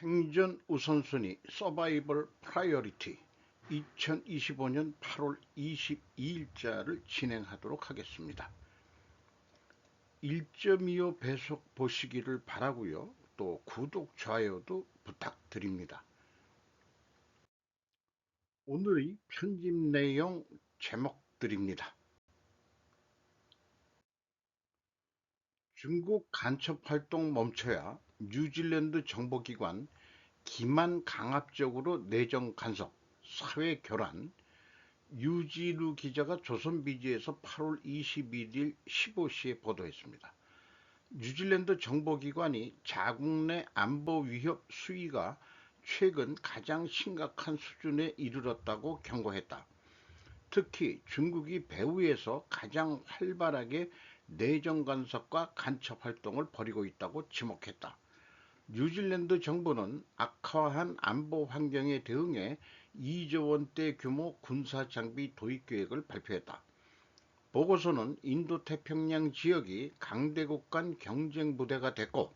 생존 우선순위 서바이벌 프라이어리티 2025년 8월 22일자를 진행하도록 하겠습니다. 1.25 배속 보시기를 바라고요. 또 구독, 좋아요도 부탁드립니다. 오늘의 편집 내용 제목드립니다. 중국 간첩 활동 멈춰야 뉴질랜드 정보기관 기만 강압적으로 내정 간섭, 사회 교란. 유지루 기자가 조선비지에서 8월 21일 15시에 보도했습니다. 뉴질랜드 정보기관이 자국 내 안보 위협 수위가 최근 가장 심각한 수준에 이르렀다고 경고했다. 특히 중국이 배후에서 가장 활발하게 내정 간섭과 간첩 활동을 벌이고 있다고 지목했다. 뉴질랜드 정부는 악화한 안보 환경에 대응해 2조 원대 규모 군사 장비 도입 계획을 발표했다. 보고서는 인도태평양 지역이 강대국 간 경쟁 부대가 됐고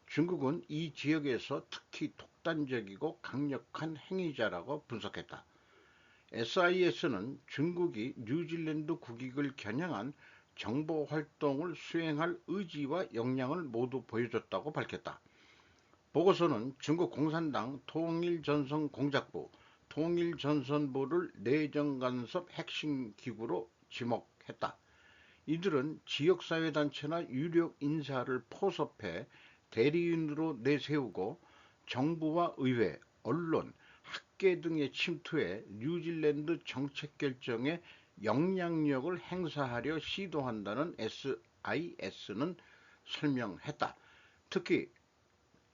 중국은 이 지역에서 특히 독단적이고 강력한 행위자라고 분석했다. SIS는 중국이 뉴질랜드 국익을 겨냥한 정보 활동을 수행할 의지와 역량을 모두 보여줬다고 밝혔다. 보고서는 중국 공산당 통일전선공작부, 통일전선부를 내정간섭 핵심 기구로 지목했다. 이들은 지역사회단체나 유력 인사를 포섭해 대리인으로 내세우고 정부와 의회, 언론, 학계 등에 침투해 뉴질랜드 정책 결정에 영향력을 행사하려 시도한다는 SIS는 설명했다. 특히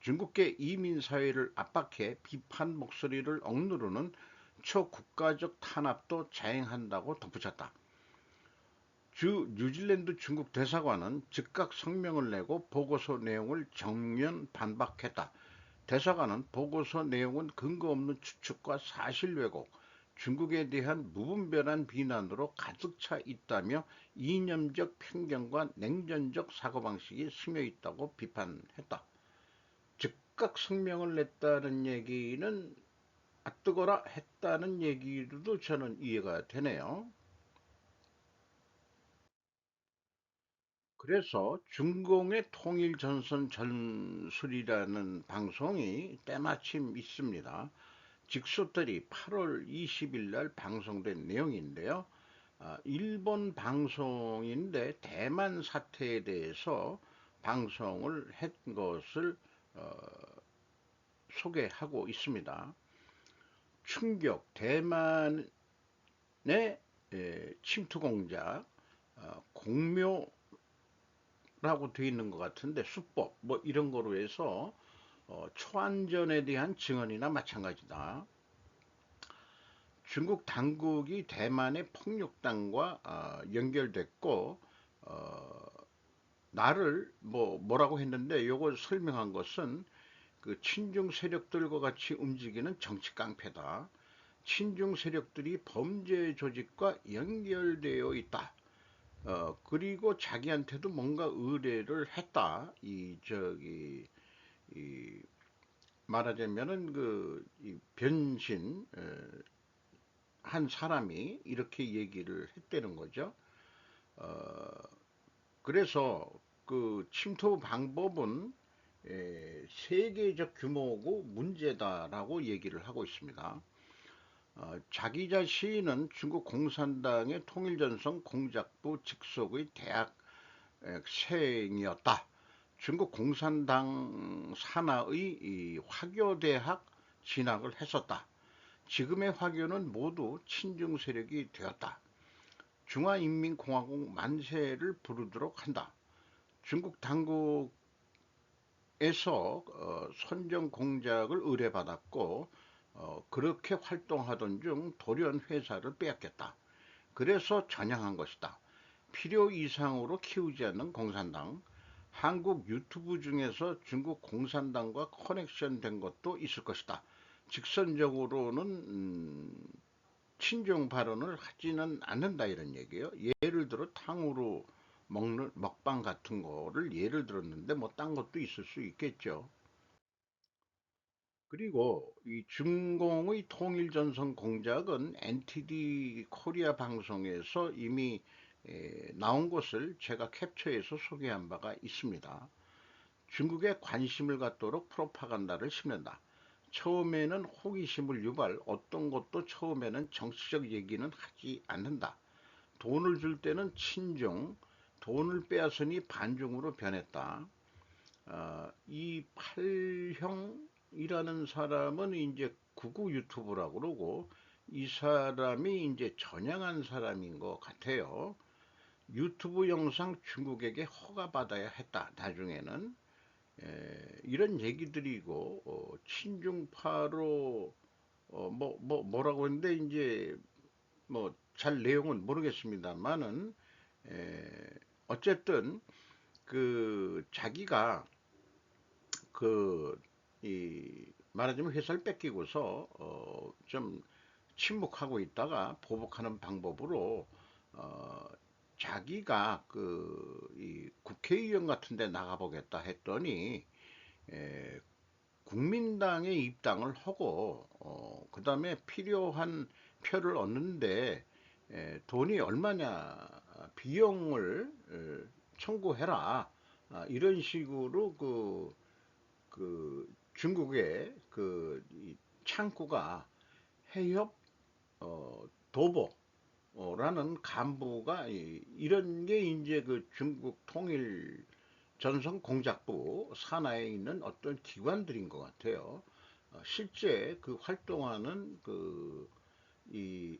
중국계 이민사회를 압박해 비판 목소리를 억누르는 초국가적 탄압도 자행한다고 덧붙였다. 주 뉴질랜드 중국 대사관은 즉각 성명을 내고 보고서 내용을 정면 반박했다. 대사관은 보고서 내용은 근거 없는 추측과 사실 왜곡, 중국에 대한 무분별한 비난으로 가득 차 있다며 이념적 편견과 냉전적 사고방식이 스며 있다고 비판했다. 즉각 성명을 냈다는 얘기는 뜨거라 했다는 얘기로도 저는 이해가 되네요. 그래서 중공의 통일전선 전술이라는 방송이 때마침 있습니다. 직수들이 8월 20일 날 방송된 내용인데요. 일본 방송인데 대만 사태에 대해서 방송을 한 것을 소개하고 있습니다. 충격, 대만의 침투 공작, 공묘라고 되어 있는 것 같은데 수법 뭐 이런 거로 해서 초안전에 대한 증언이나 마찬가지다. 중국 당국이 대만의 폭력당과 연결됐고 나를 뭐라고 했는데 이걸 설명한 것은 그 친중 세력들과 같이 움직이는 정치 깡패다. 친중 세력들이 범죄 조직과 연결되어 있다. 그리고 자기한테도 뭔가 의뢰를 했다. 이 말하자면은 이 변신 한 사람이 이렇게 얘기를 했다는 거죠. 어, 그래서 그 침투 방법은 세계적 규모고 문제다라고 얘기를 하고 있습니다. 자기 자신은 중국 공산당의 통일전선 공작부 직속의 대학생이었다. 중국 공산당 산하의 이 화교대학 진학을 했었다. 지금의 화교는 모두 친중 세력이 되었다. 중화인민공화국 만세를 부르도록 한다. 중국 당국에서 선전 공작을 의뢰받았고 그렇게 활동하던 중 돌연 회사를 빼앗겼다. 그래서 전향한 것이다. 필요 이상으로 키우지 않는 공산당. 한국 유튜브 중에서 중국 공산당과 커넥션 된 것도 있을 것이다. 직선적으로는 친중 발언을 하지는 않는다 이런 얘기예요. 예를 들어 탕후루 먹는 먹방 같은 거를 예를 들었는데 뭐 딴 것도 있을 수 있겠죠. 그리고 이 중공의 통일전선 공작은 NTD 코리아 방송에서 이미 나온 것을 제가 캡처해서 소개한 바가 있습니다. 중국에 관심을 갖도록 프로파간다를 심는다. 처음에는 호기심을 유발, 어떤 것도 처음에는 정치적 얘기는 하지 않는다. 돈을 줄 때는 친중, 돈을 빼앗으니 반중으로 변했다. 이 팔형이라는 사람은 이제 구구 유튜브라고 그러고, 이 사람이 이제 전향한 사람인 것 같아요. 유튜브 영상 중국에게 허가받아야 했다. 나중에는 이런 얘기들이고, 친중파로 뭐라고 했는데 이제 뭐 잘 내용은 모르겠습니다만은 어쨌든 그 자기가 그 이 말하자면 회사를 뺏기고서 좀 침묵하고 있다가 보복하는 방법으로 어 자기가 그 이 국회의원 같은 데 나가보겠다 했더니 에, 국민당에 입당을 하고 그 다음에 필요한 표를 얻는데 돈이 얼마냐 비용을 청구해라 이런 식으로 그 중국의 그 창구가 해협 도보라는 간부가 이런 게 이제 그 중국 통일 전선 공작부 산하에 있는 어떤 기관들인 것 같아요. 실제 그 활동하는 그 이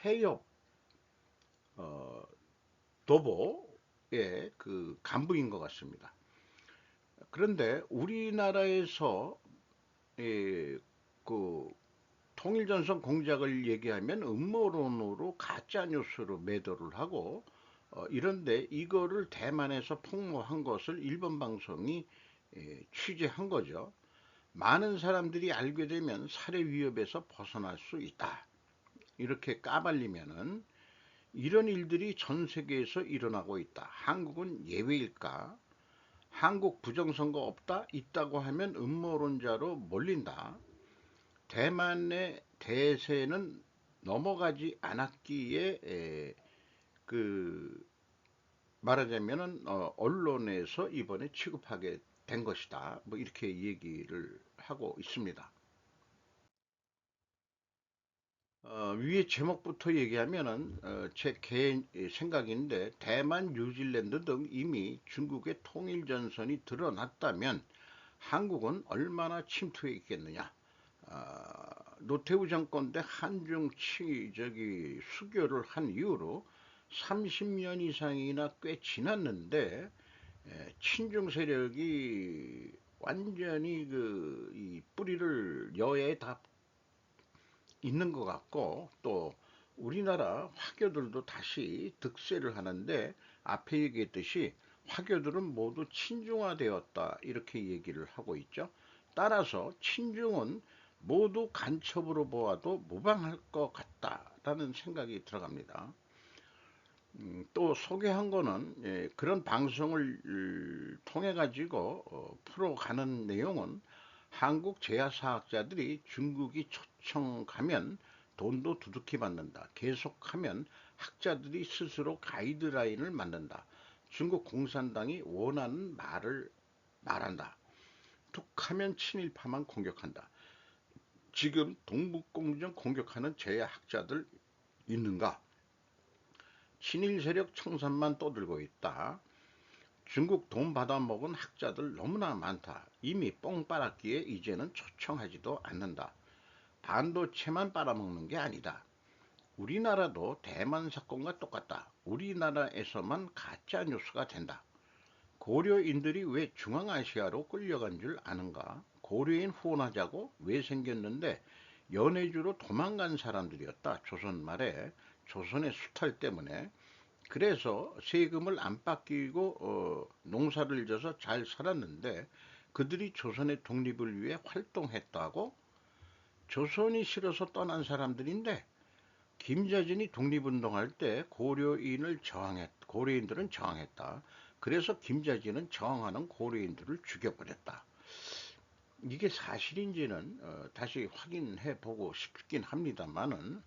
해협 어, 도보의 그 간부인 것 같습니다. 그런데 우리나라에서 그 통일전선 공작을 얘기하면 음모론으로 가짜 뉴스로 매도를 하고 이런데 이거를 대만에서 폭로한 것을 일본 방송이 취재한 거죠. 많은 사람들이 알게 되면 살해 위협에서 벗어날 수 있다. 이렇게 까발리면은 이런 일들이 전 세계에서 일어나고 있다. 한국은 예외일까? 한국 부정선거 없다? 있다고 하면 음모론자로 몰린다. 대만의 대세는 넘어가지 않았기에 그 말하자면은 언론에서 이번에 취급하게 된 것이다. 뭐 이렇게 얘기를 하고 있습니다. 위에 제목부터 얘기하면은 제 개인 생각인데 대만, 뉴질랜드 등 이미 중국의 통일 전선이 드러났다면 한국은 얼마나 침투해 있겠느냐. 노태우 정권 때 한중 수교를 한 이후로 30년 이상이나 꽤 지났는데 친중 세력이 완전히 이 뿌리를 여야에 다 있는 것 같고 또 우리나라 화교들도 다시 득세를 하는데 앞에 얘기했듯이 화교들은 모두 친중화되었다 이렇게 얘기를 하고 있죠. 따라서 친중은 모두 간첩으로 보아도 무방할 것 같다라는 생각이 들어갑니다. 또 소개한 거는 그런 방송을 통해 가지고 풀어가는 내용은 한국 제야사학자들이 중국이 초청하면 돈도 두둑히 받는다. 계속하면 학자들이 스스로 가이드라인을 만든다. 중국 공산당이 원하는 말을 말한다. 툭하면 친일파만 공격한다. 지금 동북공정 공격하는 제야학자들 있는가? 친일 세력 청산만 떠들고 있다. 중국 돈 받아먹은 학자들 너무나 많다. 이미 뽕 빨았기에 이제는 초청하지도 않는다. 반도체만 빨아먹는 게 아니다. 우리나라도 대만 사건과 똑같다. 우리나라에서만 가짜 뉴스가 된다. 고려인들이 왜 중앙아시아로 끌려간 줄 아는가? 고려인 후원하자고 왜 생겼는데 연해주로 도망간 사람들이었다. 조선 말에 조선의 수탈 때문에 그래서 세금을 안 빡기고 농사를 져서 잘 살았는데 그들이 조선의 독립을 위해 활동했다고 조선이 싫어서 떠난 사람들인데 김자진이 독립운동할 때 고려인들은 저항했다. 그래서 김자진은 저항하는 고려인들을 죽여버렸다. 이게 사실인지는 다시 확인해 보고 싶긴 합니다만은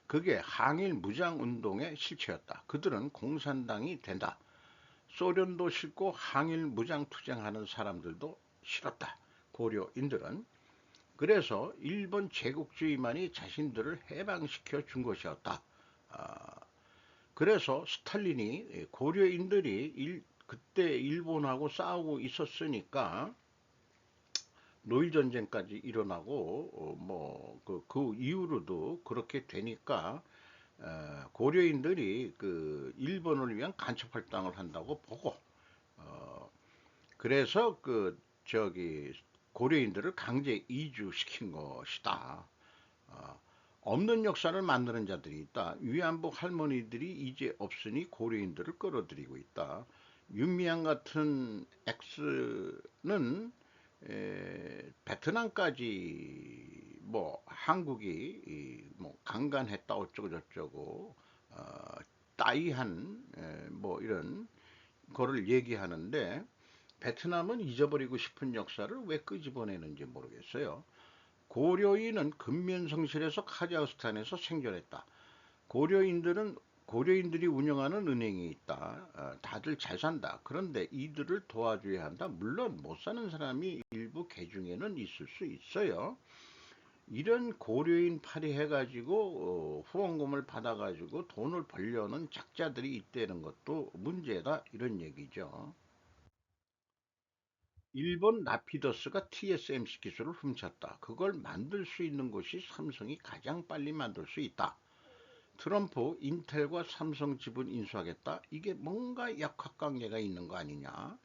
그게 항일 무장운동의 실체였다. 그들은 공산당이 된다. 소련도 싫고 항일 무장투쟁하는 사람들도 싫었다. 고려인들은. 그래서 일본 제국주의만이 자신들을 해방시켜 준 것이었다. 아, 그래서 스탈린이 고려인들이 그때 일본하고 싸우고 있었으니까 노일 전쟁까지 일어나고 그 이후로도 그렇게 되니까 고려인들이 그 일본을 위한 간첩 활동을 한다고 보고 어, 그래서 그 저기 고려인들을 강제 이주시킨 것이다. 어, 없는 역사를 만드는 자들이 있다. 위안부 할머니들이 이제 없으니 고려인들을 끌어들이고 있다. 윤미향 같은 X는 베트남까지 뭐 한국이 뭐 강간했다 어쩌고 저쩌고 따위한 뭐 이런 거를 얘기하는데 베트남은 잊어버리고 싶은 역사를 왜 끄집어내는지 모르겠어요. 고려인은 근면성실에서 카자흐스탄에서 생존했다. 고려인들은 고려인들이 운영하는 은행이 있다. 다들 잘 산다. 그런데 이들을 도와줘야 한다. 물론 못 사는 사람이 일부 계중에는 있을 수 있어요. 이런 고려인 파리해가지고 후원금을 받아가지고 돈을 벌려는 작자들이 있다는 것도 문제다. 이런 얘기죠. 일본 라피더스가 TSMC 기술을 훔쳤다. 그걸 만들 수 있는 곳이 삼성이 가장 빨리 만들 수 있다. 트럼프 인텔과 삼성 지분 인수하겠다. 이게 뭔가 역학관계가 있는 거 아니냐.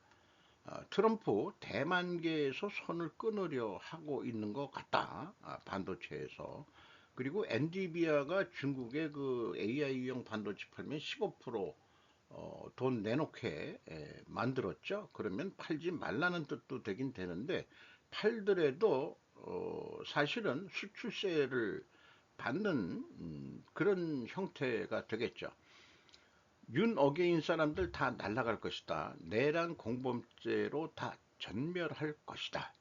트럼프 대만계에서 손을 끊으려 하고 있는 것 같다. 반도체에서. 그리고 엔비디아가 중국의 그 AI용 반도체 팔면 15% 돈 내놓게 만들었죠. 그러면 팔지 말라는 뜻도 되긴 되는데 팔더라도 사실은 수출세를 받는 그런 형태가 되겠죠. 윤 어게인 사람들 다 날아갈 것이다. 내란 공범죄로 다 전멸할 것이다.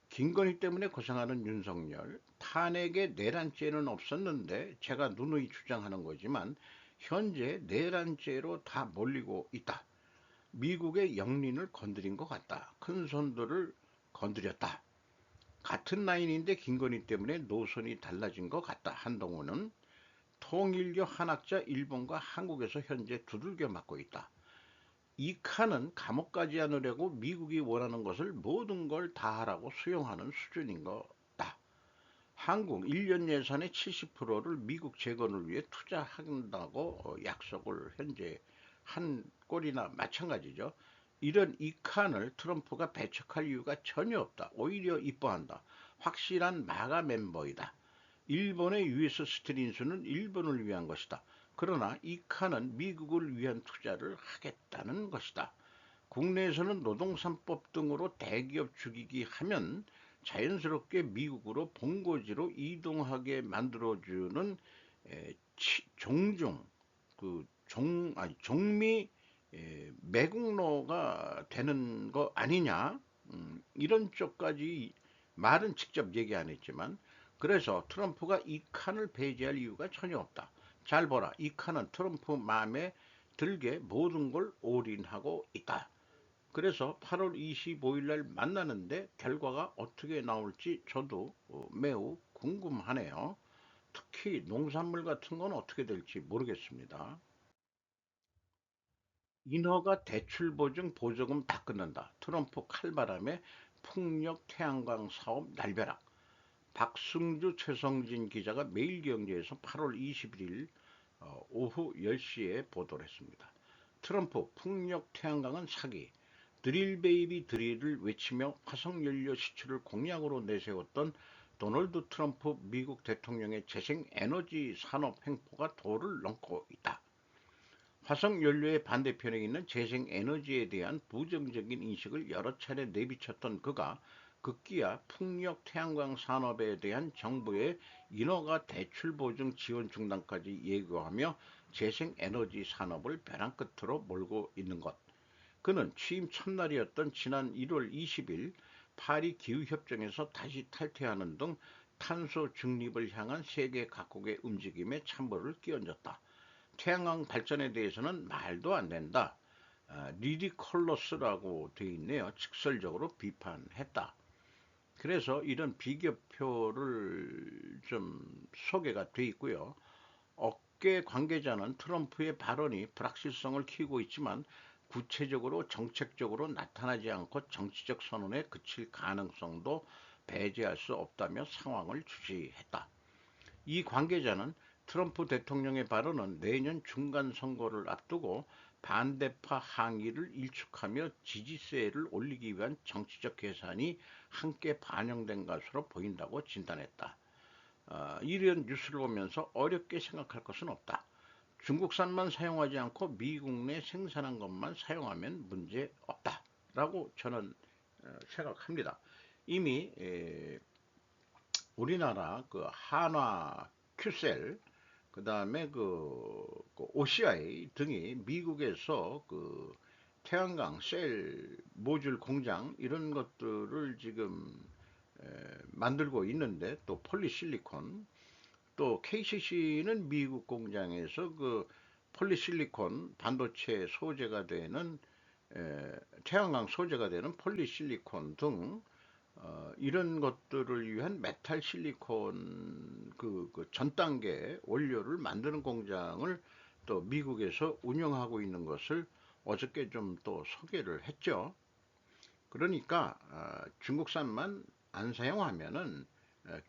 김건희 때문에 고생하는 윤석열, 탄핵에 내란죄는 없었는데 제가 누누이 주장하는 거지만 현재 내란죄로 다 몰리고 있다. 미국의 영린을 건드린 것 같다. 큰손들을 건드렸다. 같은 라인인데 김건희 때문에 노선이 달라진 것 같다. 한동훈은 통일교 한학자 일본과 한국에서 현재 두들겨 맞고 있다. 이 칸은 감옥 가지 않으려고 미국이 원하는 것을 모든 걸 다 하라고 수용하는 수준인 거다. 한국 1년 예산의 70%를 미국 재건을 위해 투자한다고 약속을 현재 한 꼴이나 마찬가지죠. 이런 이 칸을 트럼프가 배척할 이유가 전혀 없다. 오히려 이뻐한다. 확실한 마가 멤버이다. 일본의 US 스틸 인수는 일본을 위한 것이다. 그러나 이 칸은 미국을 위한 투자를 하겠다는 것이다. 국내에서는 노동산법 등으로 대기업 죽이기 하면 자연스럽게 미국으로 본고지로 이동하게 만들어주는 종중 종미 매국노가 되는 거 아니냐. 이런 쪽까지 말은 직접 얘기 안 했지만 그래서 트럼프가 이 칸을 배제할 이유가 전혀 없다. 잘 보라. 이 칸은 트럼프 마음에 들게 모든 걸 올인하고 있다. 그래서 8월 25일 날 만나는데 결과가 어떻게 나올지 저도 매우 궁금하네요. 특히 농산물 같은 건 어떻게 될지 모르겠습니다. 인허가 대출 보증 보조금 다 끊는다. 트럼프 칼바람에 풍력 태양광 사업 날벼락. 박승주 최성진 기자가 매일경제에서 8월 21일 오후 10시에 보도를 했습니다. 트럼프 풍력 태양광은 사기. 드릴 베이비 드릴을 외치며 화석연료 시추를 공약으로 내세웠던 도널드 트럼프 미국 대통령의 재생 에너지 산업 횡포가 도를 넘고 있다. 화석연료의 반대편에 있는 재생에너지에 대한 부정적인 인식을 여러 차례 내비쳤던 그가 급기야 풍력 태양광 산업에 대한 정부의 인허가 대출 보증 지원 중단까지 예고하며 재생에너지 산업을 벼랑 끝으로 몰고 있는 것. 그는 취임 첫날이었던 지난 1월 20일 파리 기후협정에서 다시 탈퇴하는 등 탄소 중립을 향한 세계 각국의 움직임에 찬물을 끼얹었다. 태양광 발전에 대해서는 말도 안 된다. 리디컬러스라고 되어 있네요. 직설적으로 비판했다. 그래서 이런 비교표를 좀 소개가 돼 있고요. 업계 관계자는 트럼프의 발언이 불확실성을 키우고 있지만 구체적으로 정책적으로 나타나지 않고 정치적 선언에 그칠 가능성도 배제할 수 없다며 상황을 주시했다. 이 관계자는 트럼프 대통령의 발언은 내년 중간 선거를 앞두고 반대파 항의를 일축하며 지지세를 올리기 위한 정치적 계산이 함께 반영된 것으로 보인다고 진단했다. 이런 뉴스를 보면서 어렵게 생각할 것은 없다. 중국산만 사용하지 않고 미국 내 생산한 것만 사용하면 문제 없다라고 저는 생각합니다. 이미 우리나라 그 한화, 큐셀, 그 다음에 그 OCI 등이 미국에서 그 태양광 셀 모듈 공장 이런 것들을 지금 만들고 있는데, 또 폴리실리콘, 또 KCC는 미국 공장에서 그 폴리실리콘 반도체 소재가 되는 태양광 소재가 되는 폴리실리콘 등 이런 것들을 위한 메탈 실리콘 그 전 단계 원료를 만드는 공장을 또 미국에서 운영하고 있는 것을 어저께 좀 또 소개를 했죠. 그러니까 중국산만 안 사용하면은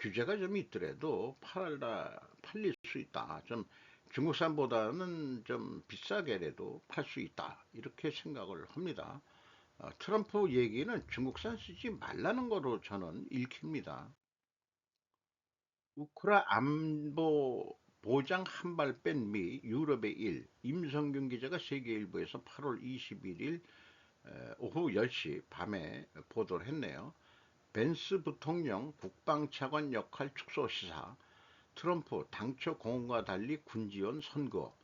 규제가 좀 있더라도 팔릴 수 있다. 좀 중국산보다는 좀 비싸게라도 팔 수 있다. 이렇게 생각을 합니다. 트럼프 얘기는 중국산 쓰지 말라는 거로 저는 읽힙니다. 우크라 안보 보장 한 발 뺀 미, 유럽의 일, 임성균 기자가 세계일보에서 8월 21일 오후 10시 밤에 보도를 했네요. 벤스 부통령 국방차관 역할 축소 시사, 트럼프 당초 공언과 달리 군지원 선거,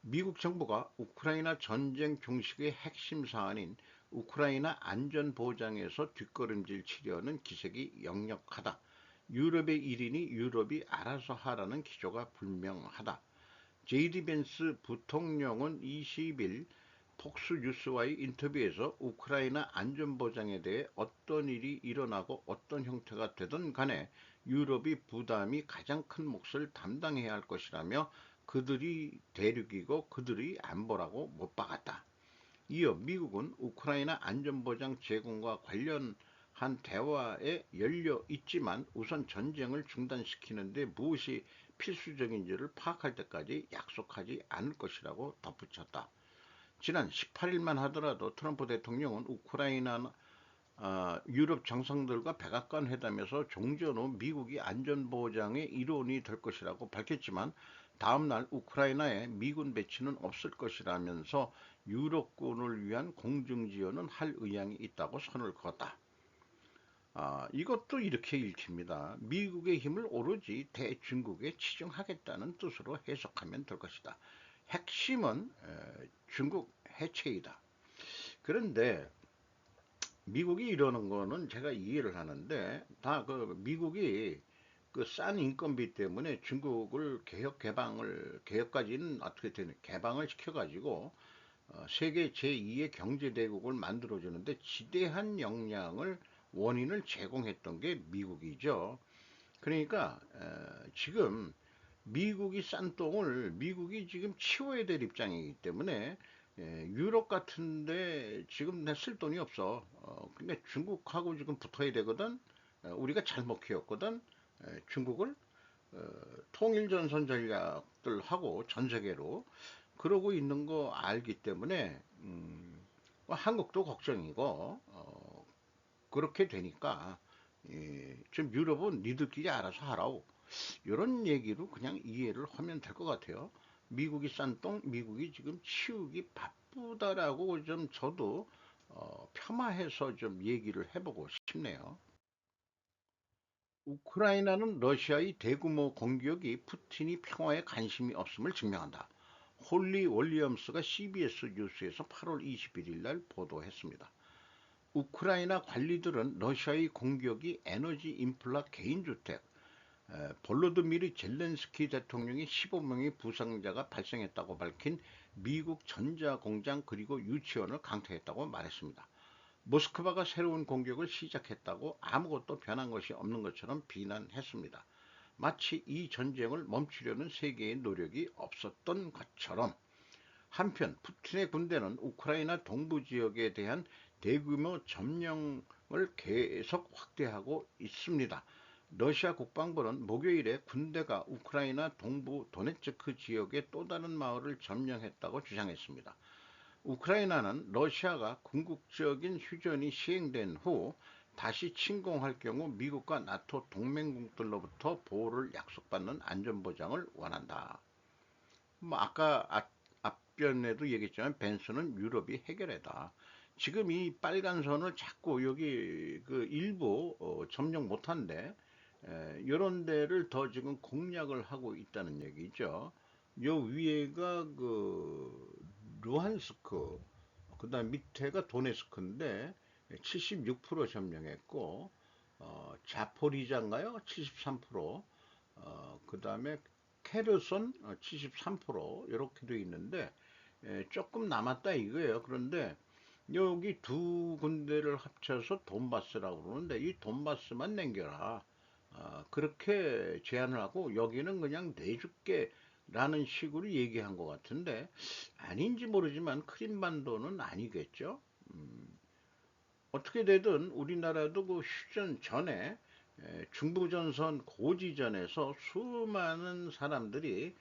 미국 정부가 우크라이나 전쟁 종식의 핵심 사안인 우크라이나 안전보장에서 뒷걸음질 치려는 기색이 역력하다. 유럽의 1인이 유럽이 알아서 하라는 기조가 분명하다. JD 벤스 부통령은 20일 폭스뉴스와의 인터뷰에서 우크라이나 안전보장에 대해 어떤 일이 일어나고 어떤 형태가 되든 간에 유럽이 부담이 가장 큰 몫을 담당해야 할 것이라며 그들이 대륙이고 그들이 안보라고 못 박았다. 이어 미국은 우크라이나 안전보장 제공과 관련한 대화에 열려 있지만 우선 전쟁을 중단시키는데 무엇이 필수적인지를 파악할 때까지 약속하지 않을 것이라고 덧붙였다. 지난 18일만 하더라도 트럼프 대통령은 우크라이나 유럽 정상들과 백악관 회담에서 종전 후 미국이 안전보장의 일원이 될 것이라고 밝혔지만 다음날 우크라이나에 미군 배치는 없을 것이라면서 유럽군을 위한 공중지원은 할 의향이 있다고 선을 그었다. 이것도 이렇게 읽힙니다. 미국의 힘을 오로지 대중국에 치중하겠다는 뜻으로 해석하면 될 것이다. 핵심은 중국 해체이다. 그런데 미국이 이러는 거는 제가 이해를 하는데, 다 그 미국이 그 싼 인건비 때문에 중국을 개혁까지는 어떻게 되는 개방을 시켜가지고 세계 제2의 경제대국을 만들어주는데 지대한 역량을 원인을 제공했던 게 미국이죠. 그러니까 지금 미국이 싼 똥을 미국이 지금 치워야 될 입장이기 때문에 유럽 같은데 지금 내 쓸 돈이 없어. 근데 중국하고 지금 붙어야 되거든. 우리가 잘못 키웠거든. 중국을 통일전선 전략들하고 전 세계로 그러고 있는 거 알기 때문에 한국도 걱정이고 그렇게 되니까 좀 유럽은 니들끼리 알아서 하라고 이런 얘기로 그냥 이해를 하면 될 것 같아요. 미국이 싼 똥, 미국이 지금 치우기 바쁘다라고 좀 저도 폄하해서 좀 얘기를 해보고 싶네요. 우크라이나는 러시아의 대규모 공격이 푸틴이 평화에 관심이 없음을 증명한다. 홀리 윌리엄스가 CBS 뉴스에서 8월 21일 날 보도했습니다. 우크라이나 관리들은 러시아의 공격이 에너지 인플라 개인주택, 볼로드미르 젤렌스키 대통령이 15명의 부상자가 발생했다고 밝힌 미국 전자공장 그리고 유치원을 강타했다고 말했습니다. 모스크바가 새로운 공격을 시작했다고 아무것도 변한 것이 없는 것처럼 비난했습니다. 마치 이 전쟁을 멈추려는 세계의 노력이 없었던 것처럼. 한편 푸틴의 군대는 우크라이나 동부 지역에 대한 대규모 점령을 계속 확대하고 있습니다. 러시아 국방부는 목요일에 군대가 우크라이나 동부 도네츠크 지역의 또 다른 마을을 점령했다고 주장했습니다. 우크라이나는 러시아가 궁극적인 휴전이 시행된 후 다시 침공할 경우 미국과 나토 동맹국들로부터 보호를 약속받는 안전보장을 원한다. 뭐 아까 앞변에도 얘기했지만 벤슨은 유럽이 해결해다. 지금 이 빨간 선을 자꾸 여기 그 일부 점령 못한데 이런 데를 더 지금 공략을 하고 있다는 얘기죠. 요 위에가 그 루한스크, 그다음 밑에가 도네스크인데 76% 점령했고 자포리자인가요? 73%, 그다음에 케르손 73% 이렇게 돼 있는데 조금 남았다 이거예요. 그런데 여기 두 군데를 합쳐서 돈바스라고 그러는데 이 돈바스만 남겨라. 그렇게 제안을 하고 여기는 그냥 내줄게 라는 식으로 얘기한 것 같은데 아닌지 모르지만 크림반도는 아니겠죠. 어떻게 되든 우리나라도 그 휴전 전에 중부전선 고지전에서 수많은 사람들이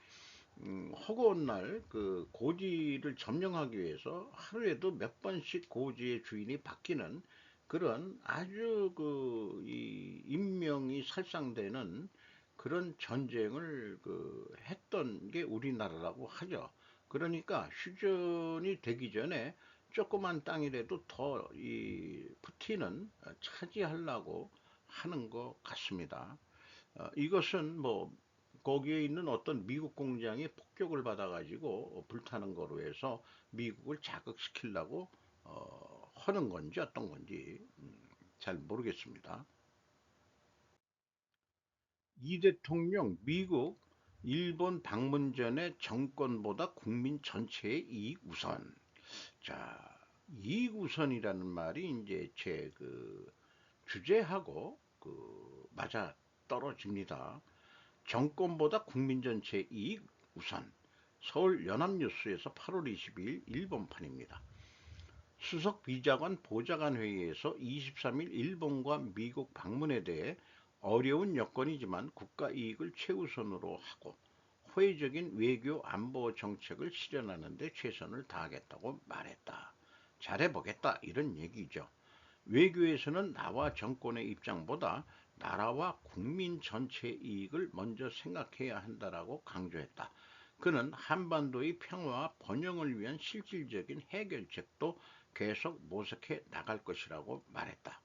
허구한 날 그 고지를 점령하기 위해서 하루에도 몇 번씩 고지의 주인이 바뀌는 그런 아주 그 이 인명이 살상되는 그런 전쟁을 그 했던 게 우리나라라고 하죠. 그러니까 휴전이 되기 전에 조그만 땅이라도 더 이 푸틴은 차지하려고 하는 것 같습니다. 이것은 뭐 거기에 있는 어떤 미국 공장이 폭격을 받아가지고 불타는 거로 해서 미국을 자극시키려고 하는 건지 어떤 건지 잘 모르겠습니다. 이 대통령 미국, 일본 방문 전에 정권보다 국민 전체의 이익 우선. 자, 이익 우선이라는 말이 이제 제 그 주제하고 그 맞아 떨어집니다. 정권보다 국민 전체 이익 우선. 서울 연합뉴스에서 8월 22일 일본판입니다. 수석 비자관 보좌관 회의에서 23일 일본과 미국 방문에 대해 어려운 여건이지만 국가 이익을 최우선으로 하고 호혜적인 외교 안보 정책을 실현하는 데 최선을 다하겠다고 말했다. 잘해보겠다 이런 얘기죠. 외교에서는 나와 정권의 입장보다 나라와 국민 전체 이익을 먼저 생각해야 한다라고 강조했다. 그는 한반도의 평화와 번영을 위한 실질적인 해결책도 계속 모색해 나갈 것이라고 말했다.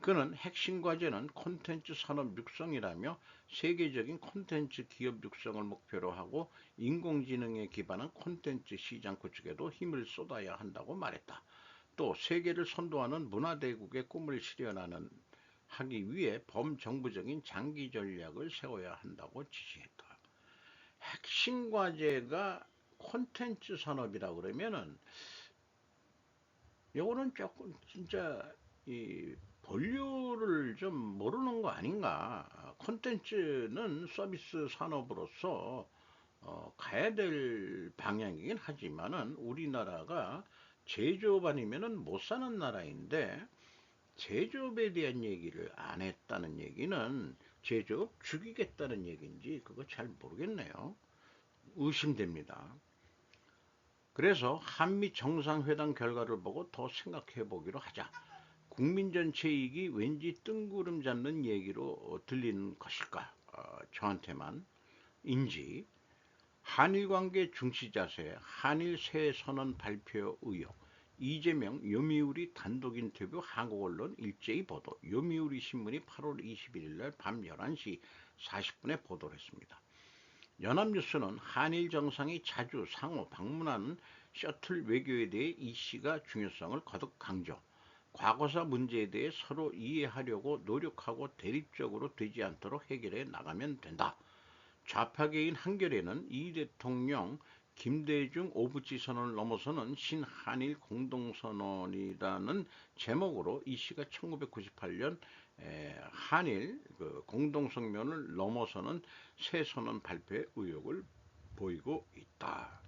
그는 핵심 과제는 콘텐츠 산업 육성이라며 세계적인 콘텐츠 기업 육성을 목표로 하고 인공지능에 기반한 콘텐츠 시장 구축에도 힘을 쏟아야 한다고 말했다. 또 세계를 선도하는 문화대국의 꿈을 실현하는 하기 위해 범정부적인 장기 전략을 세워야 한다고 지시했다. 핵심 과제가 콘텐츠 산업이라 그러면은 요거는 조금 진짜 이 본류를 좀 모르는 거 아닌가. 콘텐츠는 서비스 산업으로서 가야 될 방향이긴 하지만은 우리나라가 제조업 아니면은 못 사는 나라인데 제조업에 대한 얘기를 안 했다는 얘기는 제조업 죽이겠다는 얘기인지 그거 잘 모르겠네요. 의심됩니다. 그래서 한미 정상회담 결과를 보고 더 생각해 보기로 하자. 국민 전체 이익이 왠지 뜬구름 잡는 얘기로 들리는 것일까? 저한테만 인지. 한일 관계 중시 자세, 한일 새 선언 발표 의혹, 이재명 요미우리 단독 인터뷰 한국 언론 일제히 보도. 요미우리 신문이 8월 21일 날 밤 11시 40분에 보도를 했습니다. 연합뉴스는 한일 정상이 자주 상호 방문하는 셔틀 외교에 대해 이 씨가 중요성을 거듭 강조. 과거사 문제에 대해 서로 이해하려고 노력하고 대립적으로 되지 않도록 해결해 나가면 된다. 좌파계인 한겨레는 이 대통령 김대중 오부지 선언을 넘어서는 신한일 공동선언이라는 제목으로 이 씨가 1998년 한일 공동성명을 넘어서는 새 선언 발표의 의혹을 보이고 있다.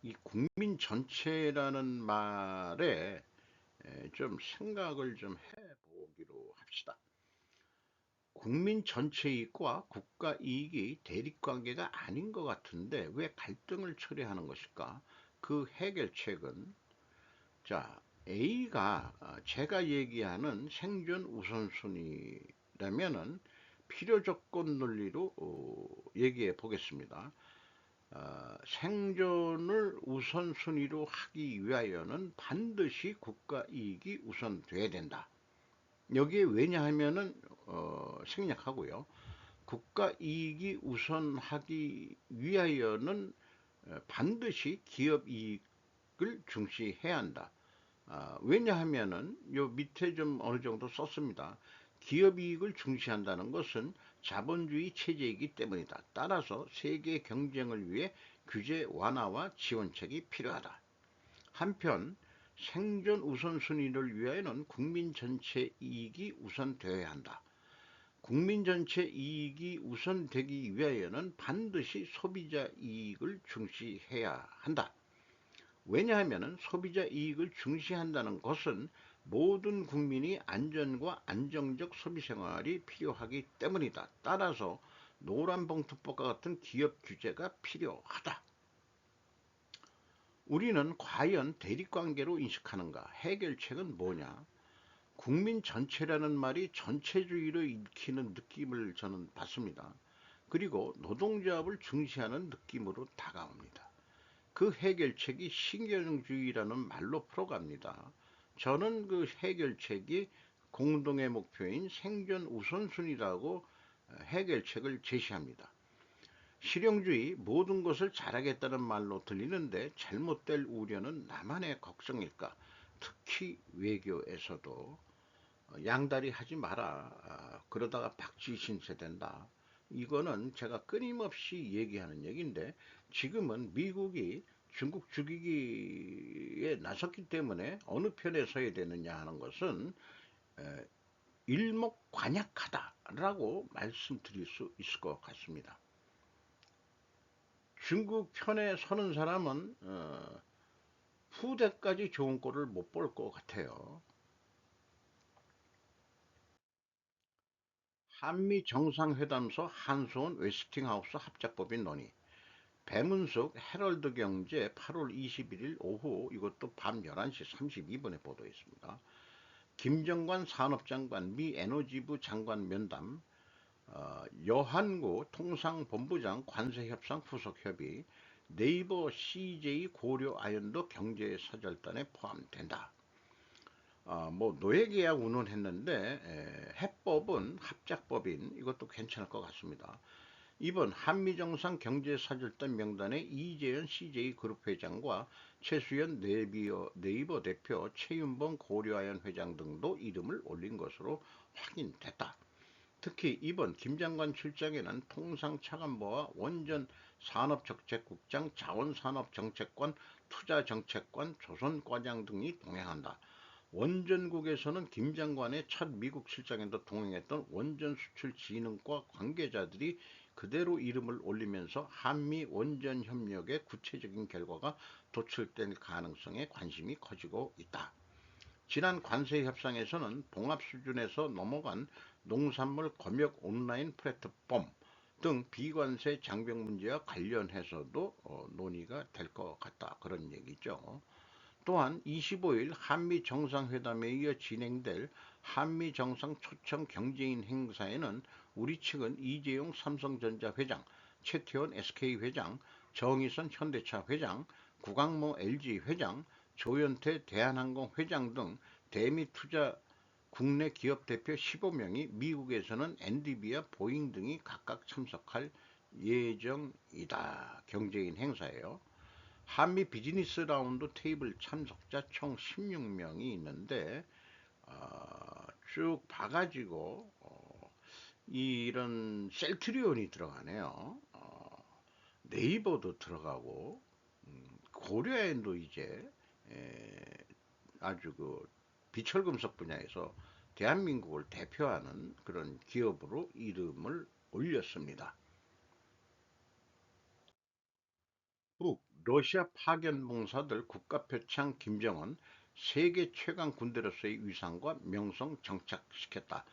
이 국민 전체라는 말에 좀 생각을 좀 해보기로 합시다. 국민 전체 이익과 국가 이익이 대립관계가 아닌 것 같은데 왜 갈등을 초래하는 것일까? 그 해결책은 자 A가 제가 얘기하는 생존 우선순위라면은 필요조건 논리로 얘기해 보겠습니다. 생존을 우선순위로 하기 위하여는 반드시 국가 이익이 우선돼야 된다. 여기에 왜냐하면은 생략하고요. 국가 이익이 우선하기 위하여는 반드시 기업 이익을 중시해야 한다. 왜냐하면은 요 밑에 좀 어느 정도 썼습니다. 기업 이익을 중시한다는 것은 자본주의 체제이기 때문이다. 따라서 세계 경쟁을 위해 규제 완화와 지원책이 필요하다. 한편 생존 우선순위를 위하여는 국민 전체 이익이 우선되어야 한다. 국민 전체 이익이 우선되기 위하여는 반드시 소비자 이익을 중시해야 한다. 왜냐하면 소비자 이익을 중시한다는 것은 모든 국민이 안전과 안정적 소비생활이 필요하기 때문이다. 따라서 노란봉투법과 같은 기업 규제가 필요하다. 우리는 과연 대립관계로 인식하는가? 해결책은 뭐냐? 국민 전체라는 말이 전체주의를 일으키는 느낌을 저는 받습니다. 그리고 노동조합을 중시하는 느낌으로 다가옵니다. 그 해결책이 신경주의라는 말로 풀어갑니다. 저는 그 해결책이 공동의 목표인 생존 우선순위라고 해결책을 제시합니다. 실용주의 모든 것을 잘하겠다는 말로 들리는데 잘못될 우려는 나만의 걱정일까? 특히 외교에서도 양다리 하지 마라. 그러다가 박쥐 신세된다. 이거는 제가 끊임없이 얘기하는 얘기인데 지금은 미국이 중국 죽이기에 나섰기 때문에 어느 편에 서야 되느냐 하는 것은 일목관약하다라고 말씀드릴 수 있을 것 같습니다. 중국 편에 서는 사람은 후대까지 좋은 꼴을 못 볼 것 같아요. 한미 정상회담서 한수원 웨스팅하우스 합작법인 논의. 배문숙 헤럴드 경제 8월 21일 오후 이것도 밤 11시 32분에 보도했습니다. 김정관 산업장관 미 에너지부 장관 면담, 여한구 통상본부장 관세협상 후속협의, 네이버 CJ 고려 아연도 경제사절단에 포함된다. 뭐 노예계약 운운했는데 해법은 합작법인 이것도 괜찮을 것 같습니다. 이번 한미정상 경제사절단 명단에 이재현 CJ그룹 회장과 최수연 네이버 대표, 최윤봉 고려아연 회장 등도 이름을 올린 것으로 확인됐다. 특히 이번 김 장관 출장에는 통상차관보와 원전 산업정책국장, 자원산업정책관, 투자정책관, 조선과장 등이 동행한다. 원전국에서는 김 장관의 첫 미국 출장에도 동행했던 원전수출진흥과 관계자들이 그대로 이름을 올리면서 한미 원전협력의 구체적인 결과가 도출될 가능성에 관심이 커지고 있다. 지난 관세협상에서는 봉합 수준에서 넘어간 농산물 검역 온라인 플랫폼 등 비관세 장벽 문제와 관련해서도 논의가 될 것 같다. 그런 얘기죠. 또한 25일 한미 정상회담에 이어 진행될 한미 정상 초청 경제인 행사에는 우리 측은 이재용 삼성전자 회장, 최태원 SK 회장, 정의선 현대차 회장, 구강모 LG 회장, 조현태 대한항공 회장 등 대미 투자 국내 기업 대표 15명이 미국에서는 엔디비아, 보잉 등이 각각 참석할 예정이다. 경제인 행사예요. 한미 비즈니스 라운드 테이블 참석자 총 16명이 있는데 쭉 봐가지고 이런 셀트리온이 들어가네요. 네이버도 들어가고 고려엔도 이제 에, 아주 그 비철금속 분야에서 대한민국을 대표하는 그런 기업으로 이름을 올렸습니다. 북 러시아 파견 봉사들 국가표창 김정은 세계 최강 군대로서의 위상과 명성 정착시켰다.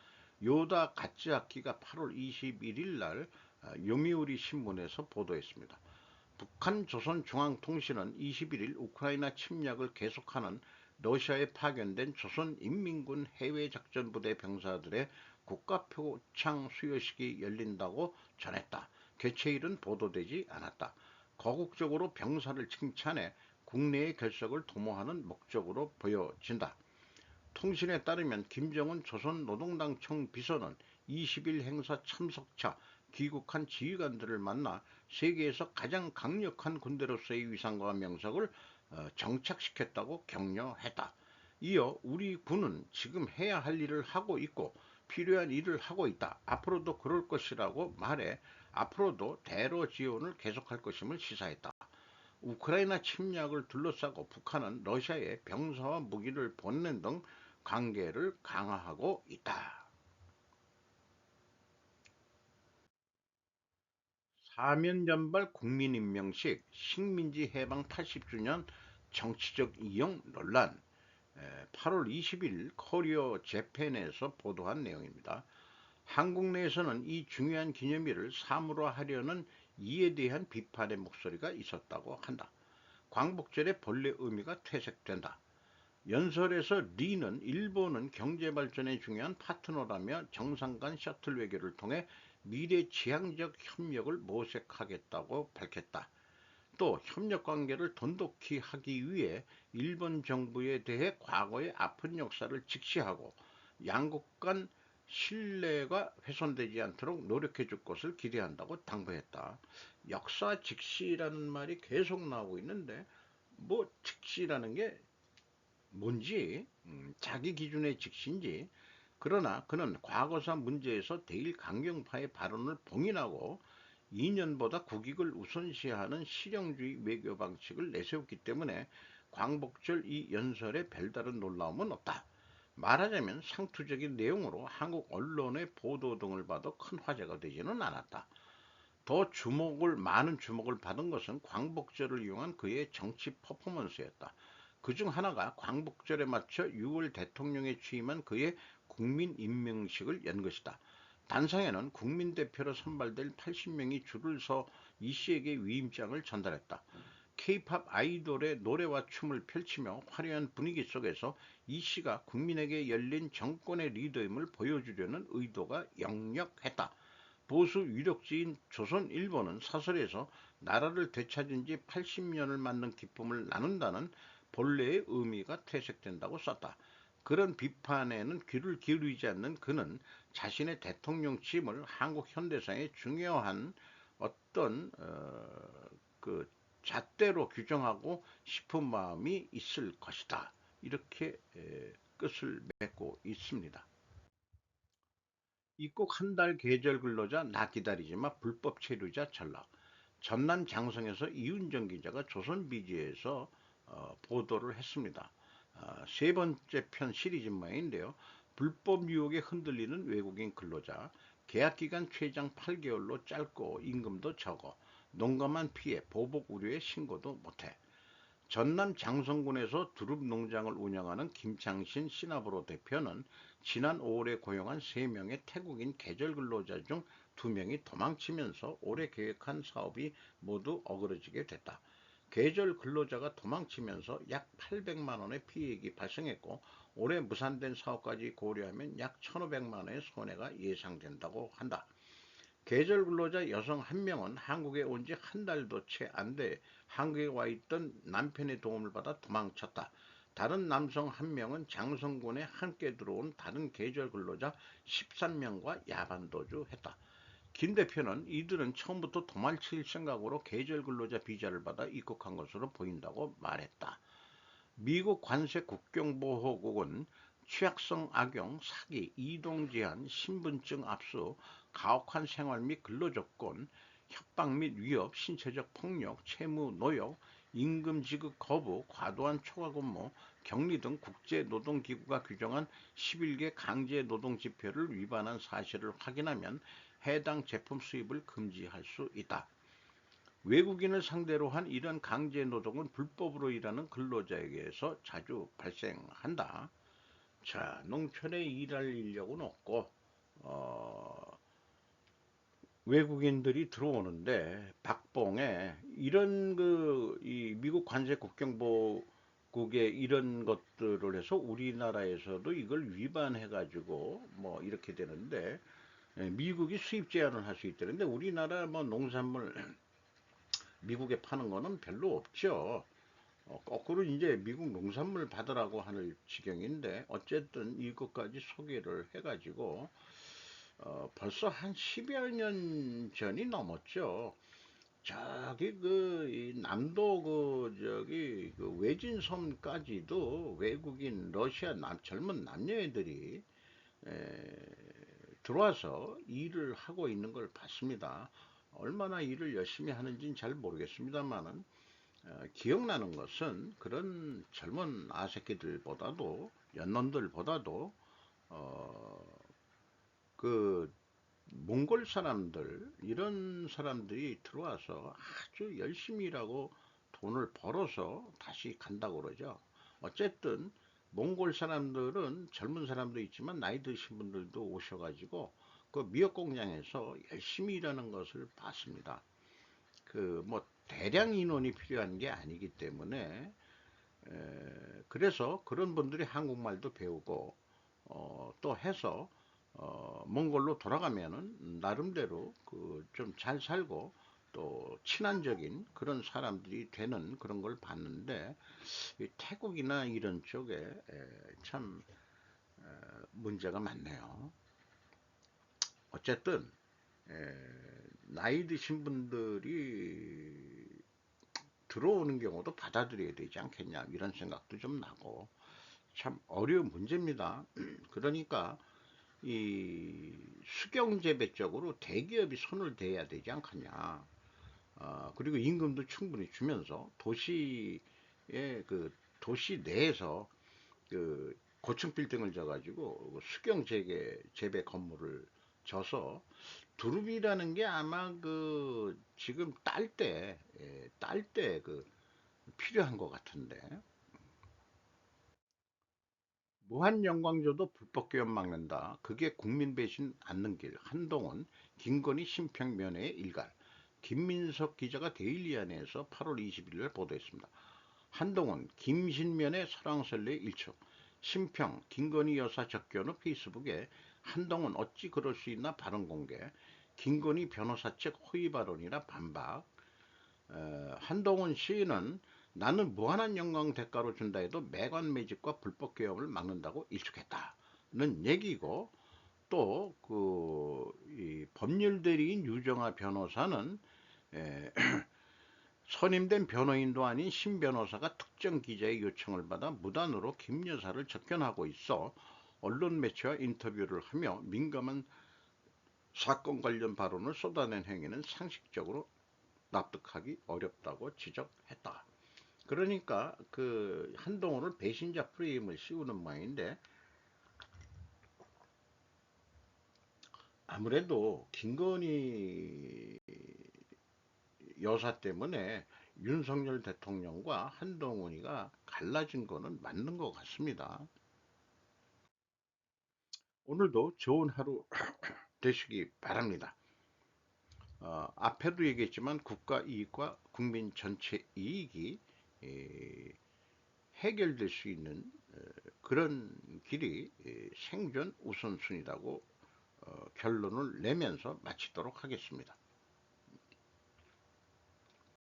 요다 가츠아키가 8월 21일 날 요미우리 신문에서 보도했습니다. 북한 조선중앙통신은 21일 우크라이나 침략을 계속하는 러시아에 파견된 조선인민군 해외작전부대 병사들의 국가표창 수여식이 열린다고 전했다. 개최일은 보도되지 않았다. 거국적으로 병사를 칭찬해 국내의 결석을 도모하는 목적으로 보여진다. 통신에 따르면 김정은 조선노동당 총비서는 20일 행사 참석차 귀국한 지휘관들을 만나 세계에서 가장 강력한 군대로서의 위상과 명성을 정착시켰다고 격려했다. 이어 우리 군은 지금 해야 할 일을 하고 있고 필요한 일을 하고 있다. 앞으로도 그럴 것이라고 말해 앞으로도 대러 지원을 계속할 것임을 시사했다. 우크라이나 침략을 둘러싸고 북한은 러시아에 병사와 무기를 보내는 등 관계를 강화하고 있다. 사면전발 국민임명식 식민지 해방 80주년 정치적 이용 논란 8월 20일 커리어 재팬에서 보도한 내용입니다. 한국 내에서는 이 중요한 기념일을 사물화하려는 이에 대한 비판의 목소리가 있었다고 한다. 광복절의 본래 의미가 퇴색된다. 연설에서 리는 일본은 경제발전에 중요한 파트너라며 정상 간 셔틀 외교를 통해 미래 지향적 협력을 모색하겠다고 밝혔다. 또 협력 관계를 돈독히 하기 위해 일본 정부에 대해 과거의 아픈 역사를 직시하고 양국 간 신뢰가 훼손되지 않도록 노력해 줄 것을 기대한다고 당부했다. 역사 직시라는 말이 계속 나오고 있는데 뭐 직시라는 게 뭔지 자기 기준의 직시인지 그러나 그는 과거사 문제에서 대일 강경파의 발언을 봉인하고 2년보다 국익을 우선시하는 실용주의 외교 방식을 내세웠기 때문에 광복절 이 연설에 별다른 놀라움은 없다. 말하자면 상투적인 내용으로 한국 언론의 보도 등을 봐도 큰 화제가 되지는 않았다. 더 많은 주목을 받은 것은 광복절을 이용한 그의 정치 퍼포먼스였다. 그중 하나가 광복절에 맞춰 6월 대통령에 취임한 그의 국민 임명식을 연 것이다. 단상에는 국민대표로 선발될 80명이 줄을 서 이 씨에게 위임장을 전달했다. 케이팝 아이돌의 노래와 춤을 펼치며 화려한 분위기 속에서 이 씨가 국민에게 열린 정권의 리더임을 보여주려는 의도가 역력했다. 보수 유력지인 조선일보는 사설에서 나라를 되찾은 지 80년을 맞는 기쁨을 나눈다는 본래의 의미가 퇴색된다고 썼다. 그런 비판에는 귀를 기울이지 않는 그는 자신의 대통령 취임을 한국 현대사의 중요한 어떤 그 잣대로 규정하고 싶은 마음이 있을 것이다. 이렇게 끝을 맺고 있습니다. 입국 한 달 계절 근로자 나 기다리지마 불법 체류자 전락. 전남 장성에서 이윤정 기자가 조선비지에서 보도를 했습니다. 세 번째 편 시리즈마인데요. 불법 유혹에 흔들리는 외국인 근로자, 계약기간 최장 8개월로 짧고 임금도 적어, 농감한 피해, 보복 우려에 신고도 못해. 전남 장성군에서 두릅 농장을 운영하는 김창신 시나브로 대표는 지난 5월에 고용한 3명의 태국인 계절 근로자 중 2명이 도망치면서 올해 계획한 사업이 모두 어그러지게 됐다. 계절 근로자가 도망치면서 약 800만 원의 피해액이 발생했고 올해 무산된 사업까지 고려하면 약 1,500만 원의 손해가 예상된다고 한다. 계절 근로자 여성 한 명은 한국에 온 지 한 달도 채 안 돼 한국에 와 있던 남편의 도움을 받아 도망쳤다. 다른 남성 한 명은 장성군에 함께 들어온 다른 계절 근로자 13명과 야반 도주했다. 김 대표는 이들은 처음부터 도망칠 생각으로 계절 근로자 비자를 받아 입국한 것으로 보인다고 말했다. 미국 관세 국경보호국은 취약성 악용, 사기, 이동 제한, 신분증 압수, 가혹한 생활 및 근로조건, 협박 및 위협, 신체적 폭력, 채무 노역, 임금 지급 거부, 과도한 초과근무, 격리 등 국제노동기구가 규정한 11개 강제노동 지표를 위반한 사실을 확인하면 해당 제품 수입을 금지할 수 있다. 외국인을 상대로 한 이런 강제노동은 불법으로 일하는 근로자에게서 자주 발생한다. 자, 농촌에 일할 인력은 없고 외국인들이 들어오는데 박봉에 이런 이 미국 관세 국경보국의 이런 것들을 해서 우리나라에서도 이걸 위반해 가지고 뭐 이렇게 되는데 미국이 수입 제한을 할 수 있다는데 우리나라 뭐 농산물 미국에 파는 거는 별로 없죠. 거꾸로 이제 미국 농산물 받으라고 하는 지경인데 어쨌든 이것까지 소개를 해가지고 벌써 한 10여 년 전이 넘었죠. 저기 이 남도 저기 외진섬까지도 외국인 러시아 젊은 남녀애들이 에, 들어와서 일을 하고 있는 걸 봤습니다. 얼마나 일을 열심히 하는지는 잘 모르겠습니다만은 기억나는 것은 그런 젊은 아새끼들보다도 연놈들보다도 어, 그 몽골 사람들 이런 사람들이 들어와서 아주 열심히 일하고 돈을 벌어서 다시 간다고 그러죠. 어쨌든 몽골 사람들은 젊은 사람도 있지만 나이 드신 분들도 오셔가지고 그 미역 공장에서 열심히 일하는 것을 봤습니다. 그 뭐 대량 인원이 필요한 게 아니기 때문에 그래서 그런 분들이 한국말도 배우고 또 해서 몽골로 돌아가면은 나름대로 그 좀 잘 살고 또 친환적인 그런 사람들이 되는 그런 걸 봤는데 태국이나 이런 쪽에 참 문제가 많네요. 어쨌든 나이 드신 분들이 들어오는 경우도 받아들여야 되지 않겠냐 이런 생각도 좀 나고 참 어려운 문제입니다. 그러니까 이 수경재배 쪽으로 대기업이 손을 대야 되지 않겠냐. 그리고 임금도 충분히 주면서 도시의 도시 내에서 그 고층 빌딩을 져가지고 수경 재배 건물을 져서 두릅이라는 게 아마 지금 딸 때 필요한 것 같은데 무한 영광조도 불법 개업 막는다. 그게 국민 배신 않는 길. 한동훈, 김건희 심평면회 일갈. 김민석 기자가 데일리안에서 8월 21일 보도했습니다. 한동훈, 김신면의 사랑설레 일축. 심평, 김건희 여사 접견 후 페이스북에 한동훈 어찌 그럴 수 있나 발언 공개. 김건희 변호사 측 허위 발언이라 반박. 한동훈 시인은 나는 무한한 영광 대가로 준다 해도 매관 매집과 불법 개업을 막는다고 일축했다는 얘기고 또 이 법률 대리인 유정아 변호사는 에, 선임된 변호인도 아닌 신 변호사가 특정 기자의 요청을 받아 무단으로 김 여사를 접견하고 있어 언론 매체와 인터뷰를 하며 민감한 사건 관련 발언을 쏟아낸 행위는 상식적으로 납득하기 어렵다고 지적했다. 그러니까 한동훈을 배신자 프레임을 씌우는 모양인데 아무래도 김건희 여사 때문에 윤석열 대통령과 한동훈이가 갈라진 거는 맞는 것 같습니다. 오늘도 좋은 하루 되시기 바랍니다. 앞에도 얘기했지만 국가 이익과 국민 전체 이익이 해결될 수 있는 그런 길이 생존 우선순위라고 결론을 내면서 마치도록 하겠습니다.